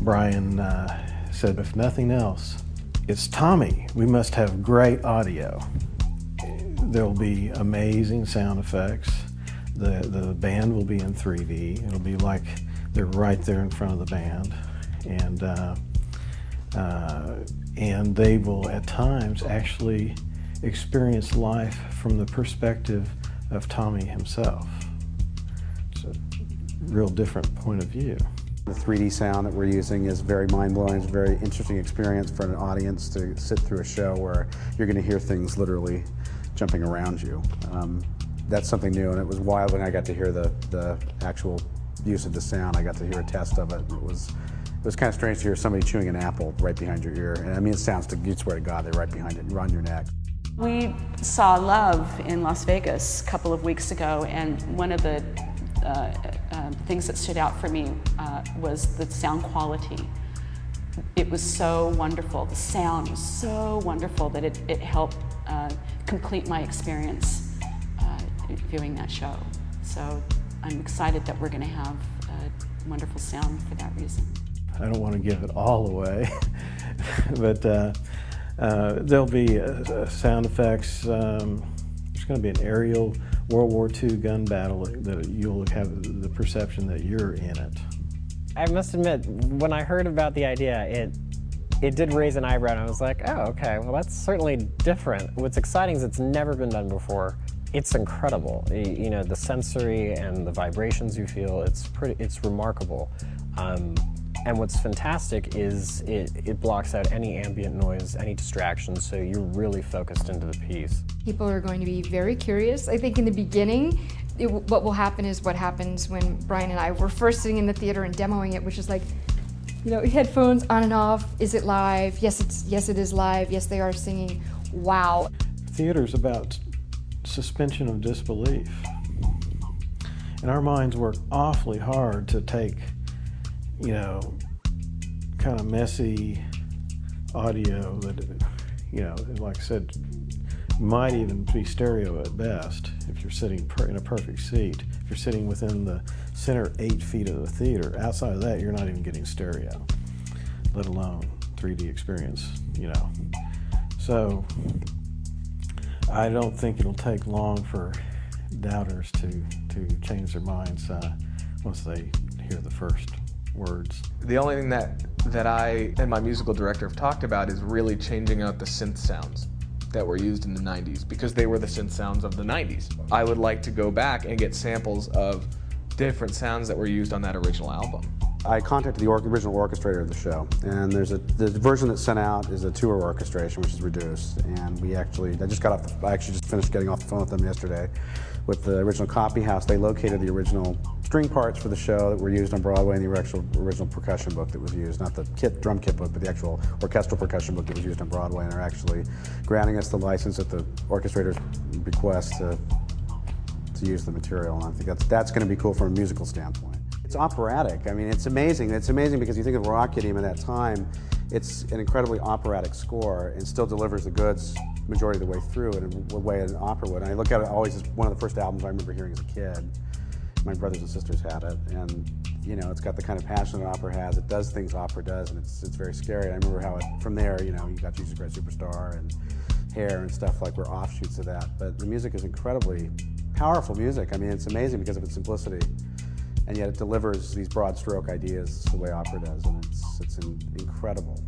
Brian said, if nothing else, it's Tommy. We must have great audio. There'll be amazing sound effects. The band will be in 3D. It'll be like they're right there in front of the band. And they will at times actually experience life from the perspective of Tommy himself. It's a real different point of view. The 3D sound that we're using is very mind-blowing. It's a very interesting experience for an audience to sit through a show where you're going to hear things literally jumping around you. That's something new, and it was wild when I got to hear the actual use of the sound. I got to hear a test of it. It was kind of strange to hear somebody chewing an apple right behind your ear. And I mean, it sounds, you swear to God, they're right behind it, around your neck. We saw Love in Las Vegas a couple of weeks ago, and one of the things that stood out for me was the sound quality. It was so wonderful. The sound was so wonderful that it helped complete my experience viewing that show. So I'm excited that we're going to have wonderful sound for that reason. I don't want to give it all away, but there'll be sound effects. There's going to be an aerial World War II gun battle that you'll have the perception that you're in it. I must admit, when I heard about the idea, it did raise an eyebrow, and I was like, oh, okay, well, that's certainly different. What's exciting is it's never been done before. It's incredible. You know, the sensory and the vibrations you feel, it's remarkable. And what's fantastic is it blocks out any ambient noise, any distractions, so you're really focused into the piece. People are going to be very curious. I think in the beginning, what will happen is what happens when Brian and I were first sitting in the theater and demoing it, which is like, you know, headphones on and off. Is it live? Yes, it is live. Yes, they are singing. Wow. Theater's about suspension of disbelief. And our minds work awfully hard to take, you know, kind of messy audio that, you know, like I said, might even be stereo at best if you're sitting in a perfect seat. If you're sitting within the center 8 feet of the theater, outside of that, you're not even getting stereo, let alone 3D experience, you know. So I don't think it'll take long for doubters to change their minds once they hear the first words. The only thing that I and my musical director have talked about is really changing out the synth sounds that were used in the 90s, because they were the synth sounds of the 90s. I would like to go back and get samples of different sounds that were used on that original album. I contacted the original orchestrator of the show, and the version that's sent out is a tour orchestration, which is reduced. And I actually just finished getting off the phone with them yesterday. With the original copy house, they located the original string parts for the show that were used on Broadway, and the original percussion book that was used, not the drum kit book, but the actual orchestral percussion book that was used on Broadway, and are actually granting us the license at the orchestrator's request to use the material. And I think that's going to be cool from a musical standpoint. It's operatic. I mean, it's amazing. It's amazing because you think of Rocketeam at that time, it's an incredibly operatic score and still delivers the goods majority of the way through in a way an opera would. And I look at it always as one of the first albums I remember hearing as a kid. My brothers and sisters had it, and you know, it's got the kind of passion that opera has. It does things opera does, and it's very scary. And I remember how from there, you know, you got Jesus Christ Superstar and Hair and stuff like were offshoots of that. But the music is incredibly powerful music. I mean, it's amazing because of its simplicity, and yet it delivers these broad stroke ideas the way opera does, and it's incredible.